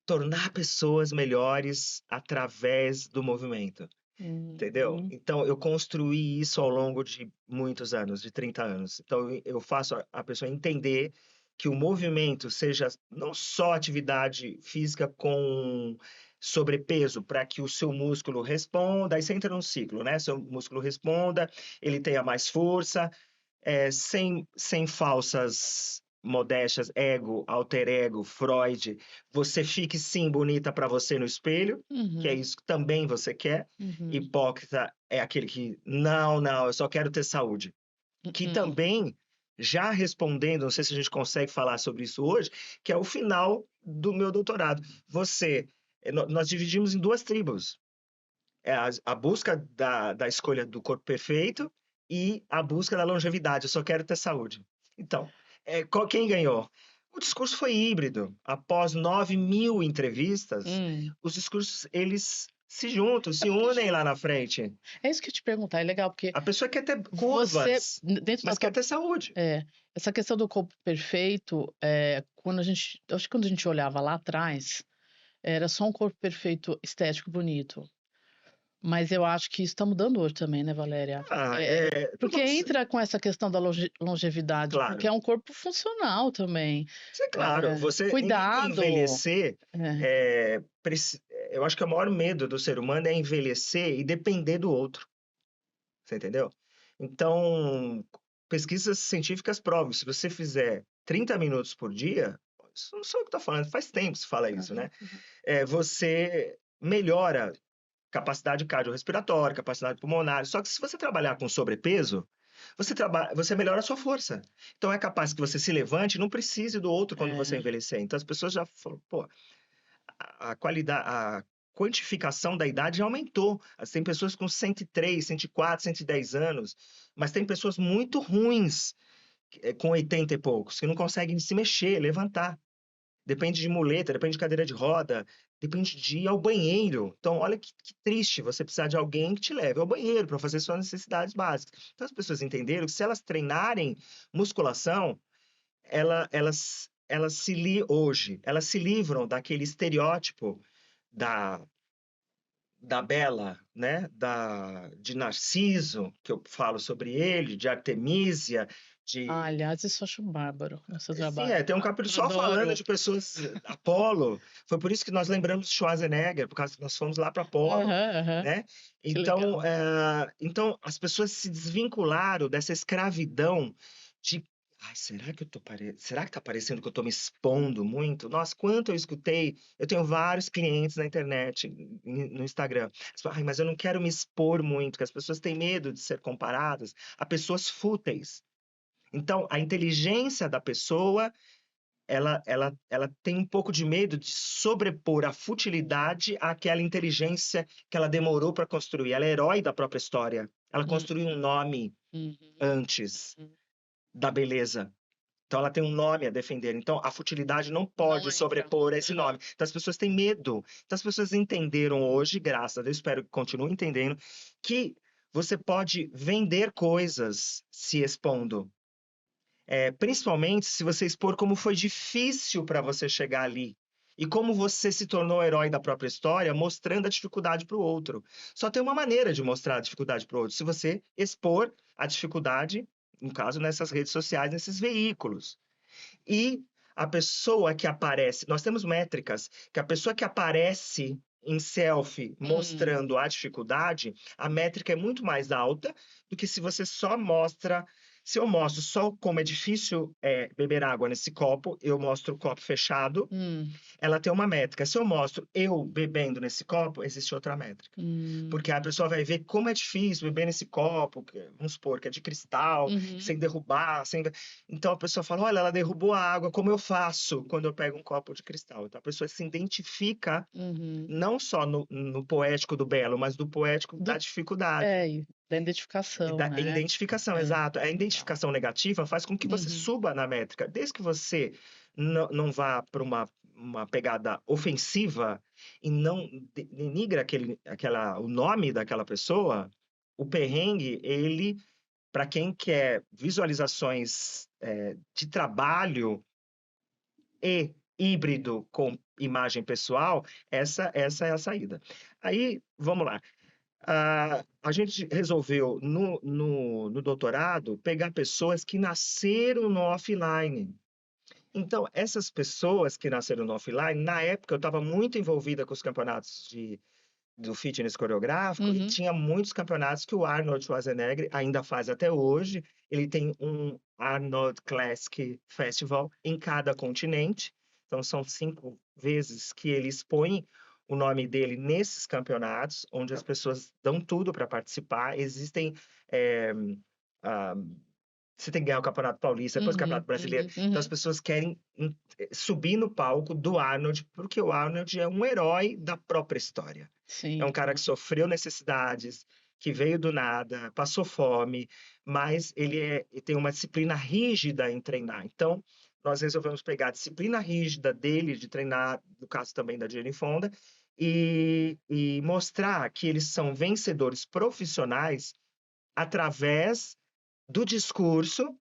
tornar pessoas melhores através do movimento, entendeu? Uhum. Então, eu construí isso ao longo de muitos anos, de 30 anos. Então, eu faço a pessoa entender que o movimento seja não só atividade física com sobrepeso, para que o seu músculo responda, aí você entra num ciclo, né? Seu músculo responda, ele tenha mais força, sem falsas modéstias, ego, alter ego, Freud, você fique sim bonita para você no espelho, que é Uhum. isso que também você quer. Uhum. Hipócrita é aquele que, não, eu só quero ter saúde. Que Uhum. também, já respondendo, não sei se a gente consegue falar sobre isso hoje, que é o final do meu doutorado. Nós dividimos em duas tribos. A busca da escolha do corpo perfeito e a busca da longevidade. Eu só quero ter saúde. Então, quem ganhou? O discurso foi híbrido. Após 9.000 entrevistas, Hum. os discursos, eles se juntam, É se porque unem lá na frente. é isso que eu ia te perguntar, é legal, porque A pessoa quer ter você, curvas, dentro da mas quer tua ter saúde. é, essa questão do corpo perfeito, acho que quando a gente olhava lá atrás, era só um corpo perfeito estético bonito. Mas eu acho que isso está mudando hoje também, né, Valéria? Ah, Porque entra com essa questão da longevidade, porque claro. é um corpo funcional também. Isso é claro. Ninguém quer Cuidado. envelhecer. É, é, eu acho que o maior medo do ser humano é envelhecer e depender do outro. Você entendeu? Então, pesquisas científicas provam, se você fizer 30 minutos por dia, isso não sou eu que estou falando, faz tempo que se fala isso, aham, né? aham. Você melhora capacidade cardiorrespiratória, capacidade pulmonar. Só que se você trabalhar com sobrepeso, você melhora a sua força. Então é capaz que você se levante e não precise do outro quando você É, envelhecer. Então as pessoas já falam, pô, a qualidade, a quantificação da idade já aumentou. Tem pessoas com 103, 104, 110 anos, mas tem pessoas muito ruins, com 80 e poucos, que não conseguem se mexer, levantar. Depende de muleta, depende de cadeira de roda, depende de ir ao banheiro. Então, olha que triste você precisar de alguém que te leve ao banheiro para fazer suas necessidades básicas. Então, as pessoas entenderam que se elas treinarem musculação, elas se livram daquele estereótipo da, da Bela, né? De Narciso, que eu falo sobre ele, de Artemísia, Aliás, isso eu acho bárbaro, o seu Sim, trabalho. tem um capítulo só falando Adoro. de pessoas Apolo. Foi por isso que nós lembramos de Schwarzenegger, por causa que nós fomos lá para Apolo, Aham, aham. né? Que Então, legal. então as pessoas se desvincularam dessa escravidão de ai, será que tá parecendo que eu tô me expondo muito? Nossa, quanto eu escutei, eu tenho vários clientes na internet, no Instagram. Eles falam, ai, mas eu não quero me expor muito, que as pessoas têm medo de ser comparadas a pessoas fúteis. Então, a inteligência da pessoa, ela tem um pouco de medo de sobrepor a futilidade àquela inteligência que ela demorou para construir. Ela é herói da própria história. Ela Hum, construiu um nome uhum, antes uhum. da beleza. Então, ela tem um nome a defender. Então, a futilidade não Não pode entra. sobrepor esse Aham. nome. Então, as pessoas têm medo. Então, as pessoas entenderam hoje, graças a Deus, espero que continuem entendendo, que você pode vender coisas se expondo. Principalmente se você expor como foi difícil para você chegar ali. E como você se tornou herói da própria história, mostrando a dificuldade para o outro. Só tem uma maneira de mostrar a dificuldade para o outro: se você expor a dificuldade, no caso, nessas redes sociais, nesses veículos. E a pessoa que aparece, nós temos métricas, que a pessoa que aparece em selfie Hum, mostrando a dificuldade, a métrica é muito mais alta do que se você só mostra. Se eu mostro só como é difícil beber água nesse copo, eu mostro o copo fechado, hum, ela tem uma métrica. Se eu mostro eu bebendo nesse copo, existe outra métrica. hum, Porque a pessoa vai ver como é difícil beber nesse copo, vamos supor, que é de cristal, uhum, sem derrubar, sem... Então a pessoa fala, olha, ela derrubou a água, como eu faço quando eu pego um copo de cristal? Então a pessoa se identifica uhum. não só no poético do belo, mas do poético da Do, dificuldade. e da E identificação, da né? identificação, É, exato. A legal. identificação negativa faz com que você Uhum. suba na métrica. Desde que você não vá para uma pegada ofensiva e não denigra o nome daquela pessoa, o perrengue, ele, para quem quer visualizações de trabalho e híbrido com imagem pessoal, essa é a saída. Aí, vamos lá. A gente resolveu, no doutorado, pegar pessoas que nasceram no offline. Então, essas pessoas que nasceram no offline, na época eu estava muito envolvida com os campeonatos do fitness coreográfico e Uhum. tinha muitos campeonatos que o Arnold Schwarzenegger ainda faz até hoje. Ele tem um Arnold Classic Festival em cada continente. Então, são 5 vezes que ele expõe o nome dele nesses campeonatos, onde as pessoas dão tudo para participar. Existem. eh, ah, Você tem que ganhar o Campeonato Paulista, depois o Uhum, Campeonato Brasileiro. uhum, Então, as uhum. pessoas querem subir no palco do Arnold, porque o Arnold é um herói da própria história. É Sim, um cara que claro. sofreu necessidades, que veio do nada, passou fome, mas ele tem uma disciplina rígida em treinar. Então, nós resolvemos pegar a disciplina rígida dele de treinar, no caso também da Jane Fonda, e mostrar que eles são vencedores profissionais através do discurso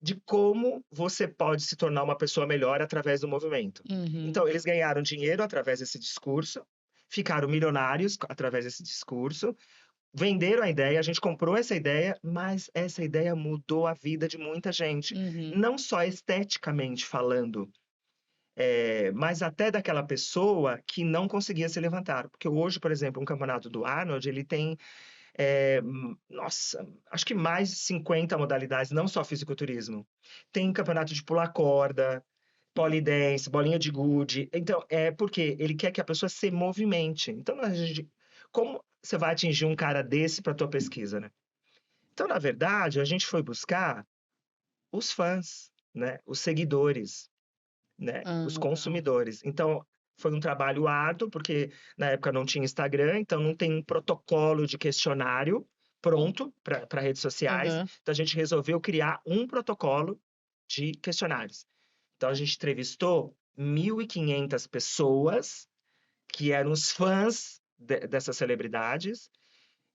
de como você pode se tornar uma pessoa melhor através do movimento. Uhum. Então, eles ganharam dinheiro através desse discurso, ficaram milionários através desse discurso, venderam a ideia, a gente comprou essa ideia, mas essa ideia mudou a vida de muita gente. Uhum. Não só esteticamente falando, mas até daquela pessoa que não conseguia se levantar. Porque hoje, por exemplo, um campeonato do Arnold, ele tem nossa, acho que mais de 50 modalidades, não só fisiculturismo. Tem campeonato de pular corda, polidense, bolinha de gude. Então, é porque ele quer que a pessoa se movimente. Então, como você vai atingir um cara desse para tua pesquisa, né? Então, na verdade, a gente foi buscar os fãs, né? Os seguidores, né? Os Legal. consumidores. Então, foi um trabalho árduo, porque na época não tinha Instagram, então não tem um protocolo de questionário pronto para redes sociais. Aham. Então, a gente resolveu criar um protocolo de questionários. Então, a gente entrevistou 1.500 pessoas que eram os fãs dessas celebridades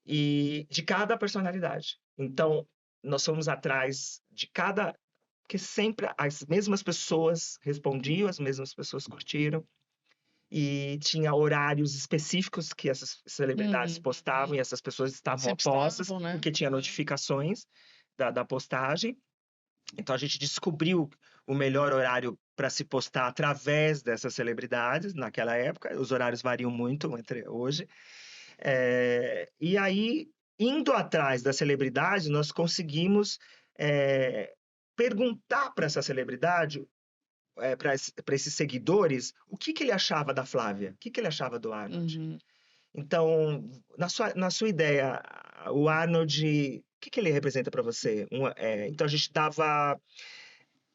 e de cada personalidade. Então, nós fomos atrás de cada porque sempre as mesmas pessoas respondiam, as mesmas pessoas curtiram, e tinha horários específicos que essas celebridades Uhum, postavam, uhum. e essas pessoas estavam Sempre apostas, estavam, né? porque tinha Uhum. notificações da postagem. Então a gente descobriu o melhor horário para se postar através dessas celebridades naquela época. Os horários variam muito entre hoje. E aí, indo atrás da celebridade, nós conseguimos é, perguntar para essa celebridade, para esses seguidores, o que ele achava da Flávia, o que ele achava do Arnold. Uhum. Então, na sua ideia, o Arnold, o que ele representa para você? Então, a gente dava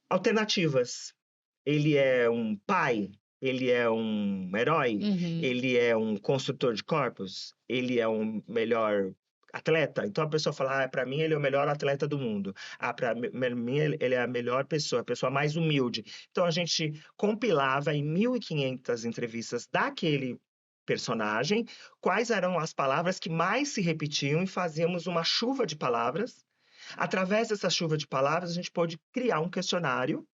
alternativas. Ele é um pai, ele é um herói, Uhum. ele é um construtor de corpos, ele é um melhor atleta. Então a pessoa fala, para mim ele é o melhor atleta do mundo. Para mim ele é a melhor pessoa, a pessoa mais humilde. Então a gente compilava em 1.500 entrevistas daquele personagem, quais eram as palavras que mais se repetiam e fazíamos uma chuva de palavras. Através dessa chuva de palavras, a gente pôde criar um questionário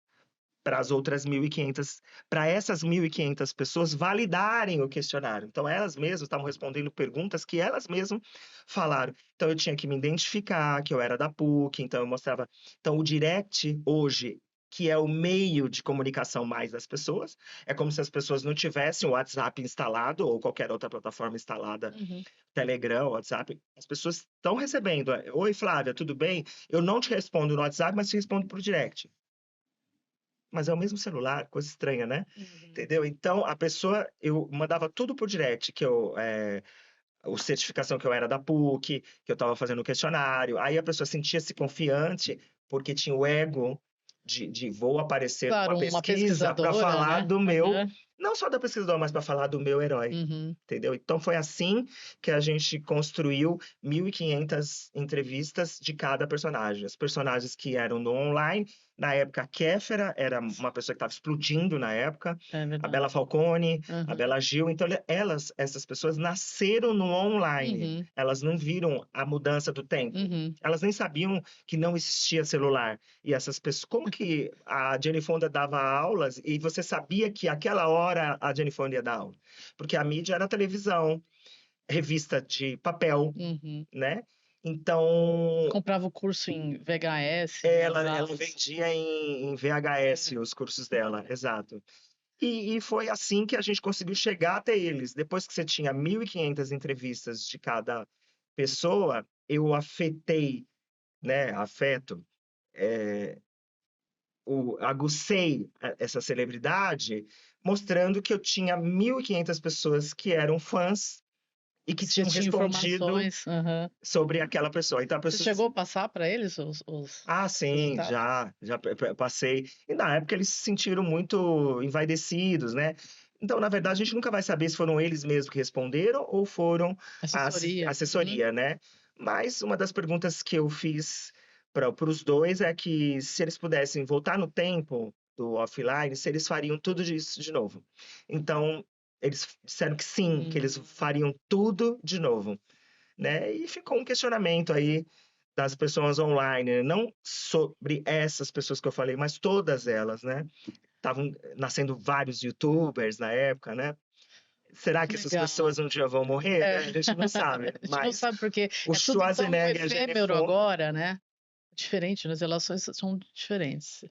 para as outras 1.500, para essas 1.500 pessoas validarem o questionário. Então, elas mesmas estavam respondendo perguntas que elas mesmas falaram. Então, eu tinha que me identificar, que eu era da PUC, então eu mostrava. Então, o direct hoje, que é o meio de comunicação mais das pessoas, é como se as pessoas não tivessem o WhatsApp instalado ou qualquer outra plataforma instalada, Uhum. Telegram, WhatsApp. As pessoas estão recebendo. Oi, Flávia, tudo bem? Eu não te respondo no WhatsApp, mas te respondo por direct. Mas é o mesmo celular, coisa estranha, né? Uhum. Entendeu? Então, a pessoa, eu mandava tudo por direct, o certificação que eu era da PUC, que eu estava fazendo o questionário. Aí a pessoa sentia-se confiante, porque tinha o ego de vou aparecer numa Claro, uma pesquisa para pesquisadora, falar né? do meu, Aham. não só da pesquisadora, mas para falar do meu herói. Uhum. Entendeu? Então foi assim que a gente construiu 1.500 entrevistas de cada personagem. Os personagens que eram no online, na época a Kéfera era uma pessoa que estava explodindo na época, É a verdade. Bela Falcone, a Uhum. Bela Gil. Então essas pessoas nasceram no online. Uhum. Elas não viram a mudança do tempo. Uhum. Elas nem sabiam que não existia celular. E essas pessoas, como que a Jane Fonda dava aulas e você sabia que aquela hora a Jane Fonda ia dar aula? Porque a mídia era televisão, revista de papel, Uhum. né? Então, Comprava o curso em VHS, né? ela vendia em VHS É. os cursos dela, exato. E foi assim que a gente conseguiu chegar até eles. Depois que você tinha 1.500 entrevistas de cada pessoa, eu afetei, né, afeto, é, agucei essa celebridade, mostrando que eu tinha 1.500 pessoas que eram fãs e que Você tinham tinha respondido informações. Aham. sobre aquela pessoa. Então a Você pessoa. chegou a passar para eles os Ah, sim, resultados? já passei. E na época eles se sentiram muito envaidecidos, né? Então, na verdade, a gente nunca vai saber se foram eles mesmos que responderam ou foram a Assessoria. Uhum. assessoria, né? Mas uma das perguntas que eu fiz para os dois é que se eles pudessem voltar no tempo do offline, se eles fariam tudo isso de novo. Então, eles disseram que sim, que eles Hum. fariam tudo de novo, né? E ficou um questionamento aí das pessoas online, né? Não sobre essas pessoas que eu falei, mas todas elas, né? Estavam nascendo vários YouTubers na época, né? Será Que que essas legal. pessoas um dia vão morrer, É. né? A gente não sabe. A gente não Mas sabe porque o é tudo tão Schwarzenegger e a Jane efêmero Fonda. agora, né? Diferente, as relações são diferentes.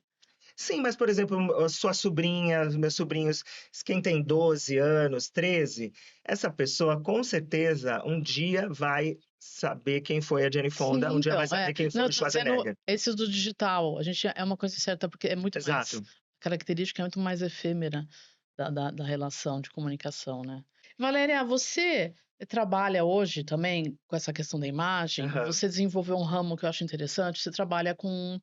Sim, mas, por exemplo, a sua sobrinha, os meus sobrinhos, quem tem 12 anos, 13, essa pessoa com certeza um dia vai saber quem foi a Jane Sim, Fonda, um dia vai então, saber quem não, foi eu o tô dizendo Schwarzenegger. esses do digital, a gente é uma coisa certa, porque é muito mais Exato. característica é muito mais efêmera da relação de comunicação, né. Valéria, você trabalha hoje também com essa questão da imagem, Aham. você desenvolveu um ramo que eu acho interessante, você trabalha com,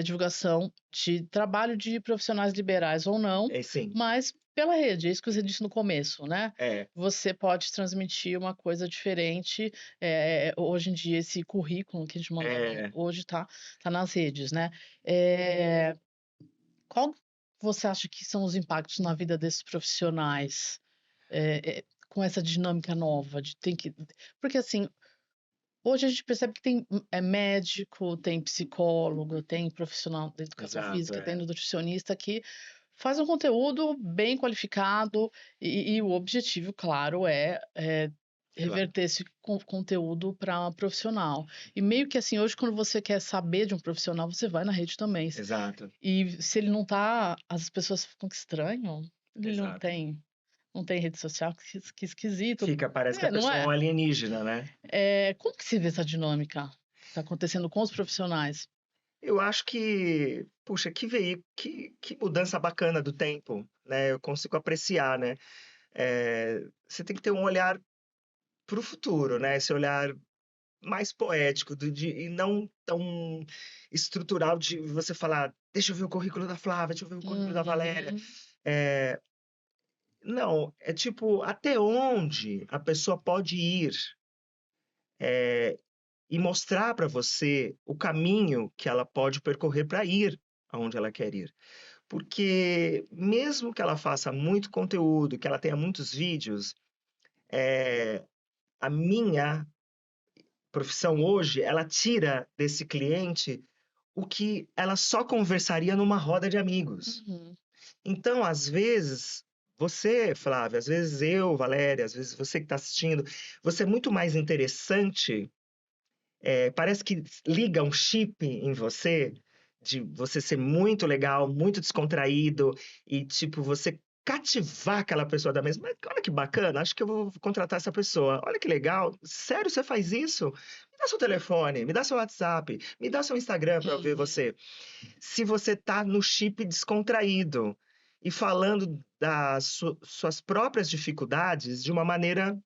divulgação de trabalho de profissionais liberais ou não, É, sim. mas pela rede, é isso que você disse no começo, né. É. Você pode transmitir uma coisa diferente, hoje em dia esse currículo que a gente manda É. hoje tá nas redes, né. Eh, qual você acha que são os impactos na vida desses profissionais, com essa dinâmica nova de tem que porque assim, hoje a gente percebe que tem, médico, tem psicólogo, tem profissional da educação Exato, física, tem é. nutricionista que faz um conteúdo bem qualificado e o objetivo, claro, é reverter esse conteúdo para profissional. E meio que assim, hoje, quando você quer saber de um profissional, você vai na rede também. Exato, E se ele não tá, as pessoas ficam que estranho. Ele exato. não tem rede social, que esquisito. Parece que a Não pessoa é um é? alienígena, né? Como que se vê essa dinâmica que tá acontecendo com os profissionais? Eu acho que, puxa, que mudança bacana do tempo, né? Eu consigo apreciar, né? Você tem que ter um olhar para o futuro, né? Esse olhar mais poético e não tão estrutural de você falar, deixa eu ver o currículo da Flávia, deixa eu ver o currículo da Valéria. Uhum. É, não, é tipo, até onde a pessoa pode ir e mostrar para você o caminho que ela pode percorrer para ir aonde ela quer ir. Porque mesmo que ela faça muito conteúdo, que ela tenha muitos vídeos, a minha profissão hoje, ela tira desse cliente o que ela só conversaria numa roda de amigos. Uhum. Então, às vezes, você, Flávia, às vezes eu, Valéria, às vezes você que está assistindo, você é muito mais interessante. Parece que liga um chip em você, de você ser muito legal, muito descontraído, e tipo, você cativar aquela pessoa da mesma. Olha que bacana, acho que eu vou contratar essa pessoa. Olha que legal. Sério, você faz isso? Me dá seu telefone, me dá seu WhatsApp, me dá seu Instagram para eu ver Uhum. você. Se você tá no chip descontraído e falando das suas próprias dificuldades de uma maneira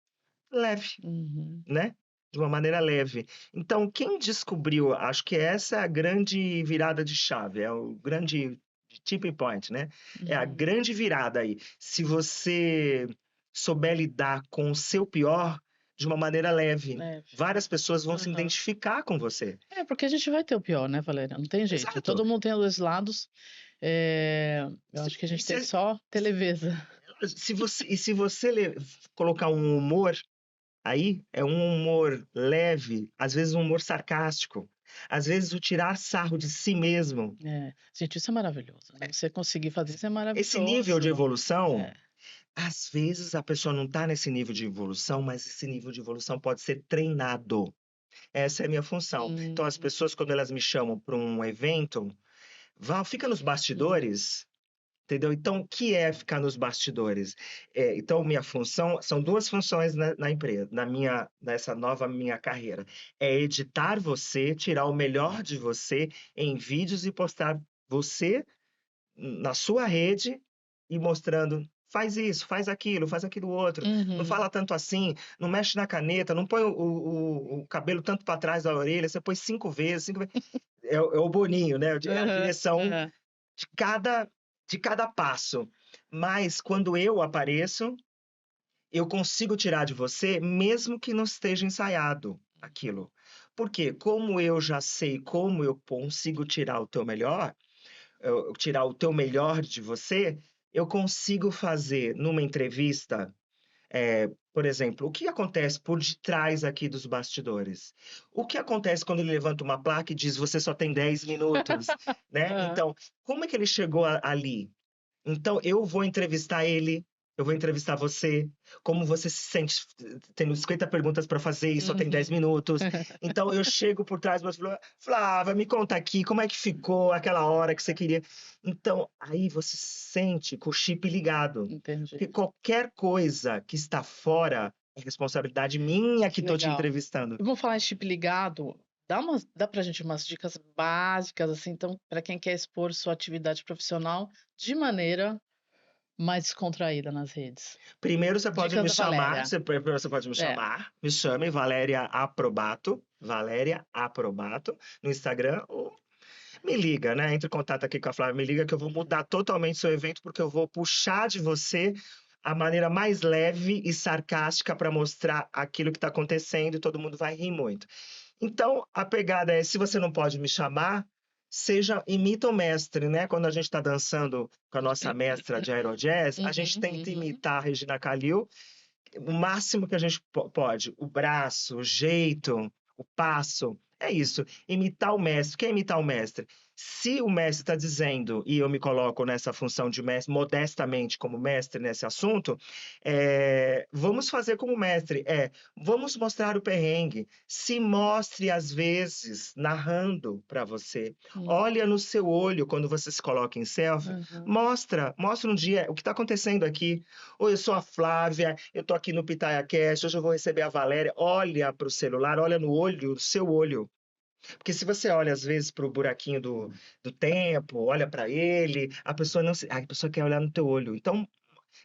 leve, Uhum. né? De uma maneira leve. Então, quem descobriu, acho que essa é a grande virada de chave, é o grande tipping point, né? É a Uhum. grande virada aí. Se você souber lidar com o seu pior de uma maneira leve, Leve. várias pessoas vão se Aham. identificar com você. Porque a gente vai ter o pior, né, Valéria? Não tem jeito. Exato. Todo mundo tem os dois lados. Eu Se, acho que a gente tem que se, só ter leveza. se você colocar um humor aí, é um humor leve, às vezes um humor sarcástico, às vezes o tirar sarro de si mesmo. Gente, isso é maravilhoso, né? Você conseguir fazer isso é Esse nível de maravilhoso. evolução, É. às vezes a pessoa não está nesse nível de evolução, mas esse nível de evolução pode ser treinado. Essa é a minha função. Então, as Hum, pessoas, quando elas me chamam para um evento, fica nos hum, bastidores. Entendeu? Então, o que é ficar nos bastidores? Então, minha função, são duas funções na empresa, nessa nova minha carreira. É editar você, tirar o melhor de você em vídeos e postar você na sua rede e mostrando, faz isso, faz aquilo outro, não uhum. fala tanto assim, não mexe na caneta, não põe o cabelo tanto para trás da orelha, você põe 5 vezes. É o Boninho, né? É a Aham, direção aham. de cada passo. Mas quando eu apareço, eu consigo tirar de você, mesmo que não esteja ensaiado aquilo. Porque como eu já sei como eu consigo tirar o teu melhor, tirar o teu melhor de você, eu consigo fazer numa entrevista, por exemplo, o que acontece por detrás aqui dos bastidores? O que acontece quando ele levanta uma placa e diz você só tem 10 minutos, né? Aham. Então, como é que ele chegou ali? Então, eu vou entrevistar ele, eu vou entrevistar você, como você se sente tendo 50 perguntas para fazer e só tem 10 Uhum. minutos. Então, eu chego por trás, mas falo, Flávia, me conta aqui, como é que ficou aquela hora que você queria? Então, aí você se sente com o chip ligado. Entendi. Porque qualquer coisa que está fora é responsabilidade minha que Que estou te legal. entrevistando. Vamos falar em chip ligado. Dá pra gente umas dicas básicas, assim, então, para quem quer expor sua atividade profissional de maneira mais descontraída nas redes. Primeiro você pode Dicas me da chamar, Valéria. você pode me É. chamar, me chame Valéria Aprobato, no Instagram, ou me liga, né? Entre em contato aqui com a Flávia, me liga que eu vou mudar totalmente seu evento, porque eu vou puxar de você a maneira mais leve e sarcástica para mostrar aquilo que está acontecendo e todo mundo vai rir muito. Então, a pegada é, se você não pode me chamar, imita o mestre, né? Quando a gente está dançando com a nossa mestra de aerojazz, a gente Uhum, tenta uhum. imitar a Regina Calil o máximo que a gente pode. O braço, o jeito, o passo. É isso. Imitar o mestre. Quem é imitar o mestre? Se o mestre está dizendo, e eu me coloco nessa função de mestre, modestamente como mestre nesse assunto, vamos fazer como mestre, vamos mostrar o perrengue, se mostre às vezes narrando para você, olha no seu olho quando você se coloca em selfie, mostra um dia o que está acontecendo aqui. Oi, eu sou a Flávia, eu tô aqui no PitayaCast, hoje eu vou receber a Valéria, olha para o celular, olha no olho, no seu olho. Porque se você olha, às vezes, para o buraquinho do tempo, olha para ele, a pessoa não se... a pessoa quer olhar no teu olho. Então,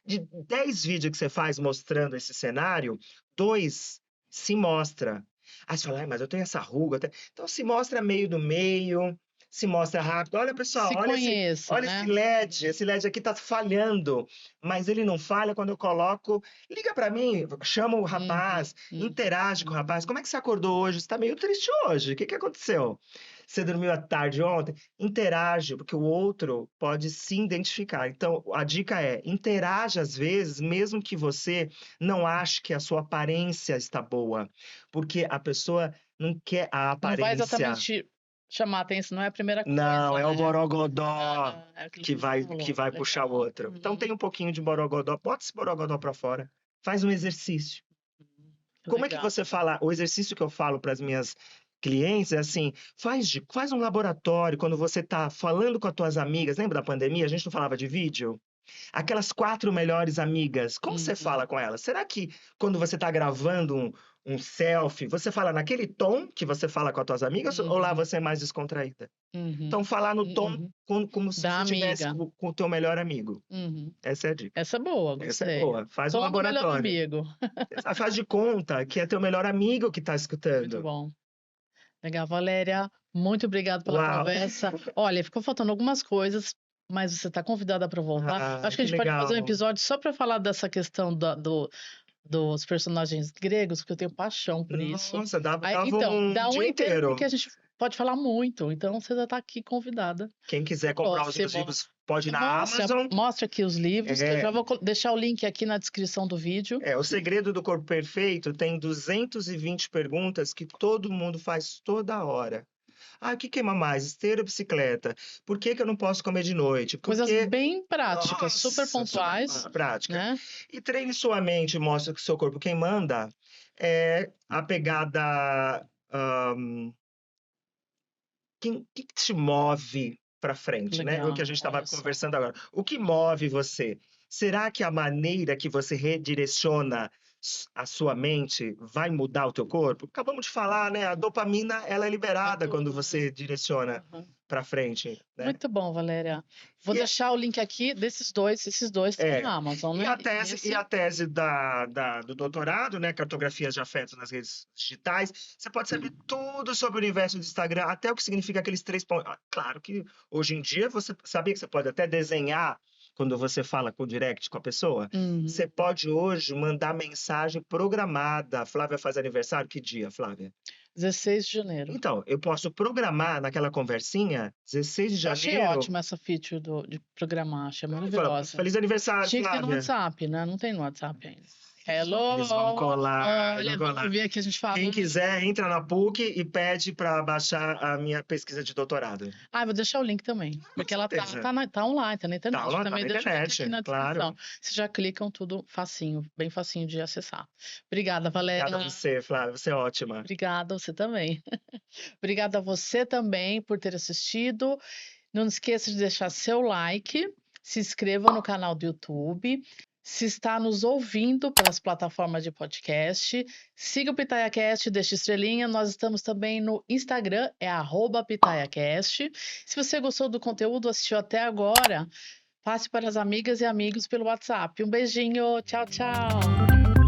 de 10 vídeos que você faz mostrando esse cenário, 2 se mostra. Aí você fala, mas eu tenho essa ruga. Então, se mostra meio do meio, se mostra rápido. Olha, pessoal, Se conheça, olha né? esse LED aqui tá falhando, mas ele não falha quando eu coloco. Liga para mim, chama o rapaz, interage com o rapaz. Como é que você acordou hoje? Você tá meio triste hoje. O que aconteceu? Você dormiu à tarde ontem? Interage, porque o outro pode se identificar. Então, a dica é, interage às vezes, mesmo que você não ache que a sua aparência está boa, porque a pessoa não quer a Não vai aparência. exatamente chamar a atenção, não é a primeira coisa, Não, é o né? borogodó É aquilo que que você vai falou. puxar o Legal. outro. Então tem um pouquinho de borogodó, bota esse borogodó para fora, faz um exercício. Como é que Legal. você fala? O exercício que eu falo para as minhas clientes é assim: faz um laboratório quando você está falando com as tuas amigas. Lembra da pandemia? A gente não falava de vídeo? Aquelas 4 melhores amigas, como você fala com elas? Será que quando você está gravando um selfie, você fala naquele tom que você fala com as tuas amigas ou lá você é mais descontraída? Então, falar no tom como se Da você estivesse amiga. com o teu melhor amigo. Essa é a dica. Essa é boa, Essa é gostei. boa. Faz um Tom do melhor laboratório. amigo. Faz de conta que é teu melhor amigo que está Muito escutando. bom. Legal, Valéria. Muito obrigado pela Uau! conversa. Olha, ficou faltando algumas coisas, mas você está convidada para voltar. Ah, Acho que a que gente pode fazer um legal. episódio só para falar dessa questão dos personagens gregos, que eu tenho paixão por isso. Nossa, dava Então, um dá um dia inteiro, inteiro. porque a gente pode falar muito. Então, você já está aqui convidada. Quem quiser comprar os meus Próximo. livros, pode ir na Amazon. Mostra aqui os livros, que eu já vou deixar o link aqui na descrição do vídeo. O Segredo do Corpo Perfeito tem 220 perguntas que todo mundo faz toda hora. Ah, o que queima mais, esteira ou bicicleta? Por que eu não posso comer de noite? Coisas bem práticas, super Nossa, pontuais, prática. né? E treine sua mente, mostra que o seu corpo quem manda é a pegada. Que te move para frente, né? É o que a gente estava conversando agora. O que move você? Será que a maneira que você redireciona a sua mente vai mudar o teu corpo? Acabamos de falar, né? A dopamina ela é liberada quando você direciona para frente, né? Muito bom, Valéria. Vou deixar o link aqui esses dois estão na Amazon, né? E a tese do doutorado, né? Cartografias de afetos nas redes digitais. Você pode saber tudo sobre o universo do Instagram, até o que significa aqueles 3 pontos. Claro que hoje em dia você sabia que você pode até desenhar quando você fala com o direct com a pessoa. Você pode hoje mandar mensagem programada. Flávia faz aniversário? Que dia, Flávia? 16 de janeiro. Então, eu posso programar naquela conversinha, 16 de janeiro... Achei ótima essa feature de programar, achei maravilhosa. Feliz aniversário, Tinha que ter no Flávia. WhatsApp, né? Não tem no WhatsApp ainda. Hello! Eles vão colar. Olha, vamos ver aqui a gente fala. Quem quiser, entra na PUC e pede para baixar a minha pesquisa de doutorado. Vou deixar o link também. Porque ela tá online, tá na internet. Tá também na internet, aqui na descrição. claro. Vocês já clicam tudo facinho, bem facinho de acessar. Obrigada, Valéria. Obrigada a você, Flávia. Você é ótima. Obrigada, você também. Obrigada a você também por ter assistido. Não esqueça de deixar seu like, se inscreva no canal do YouTube. Se está nos ouvindo pelas plataformas de podcast, siga o PitayaCast, deixe estrelinha. Nós estamos também no Instagram, é @PitayaCast. Se você gostou do conteúdo, assistiu até agora, passe para as amigas e amigos pelo WhatsApp. Um beijinho, tchau, tchau!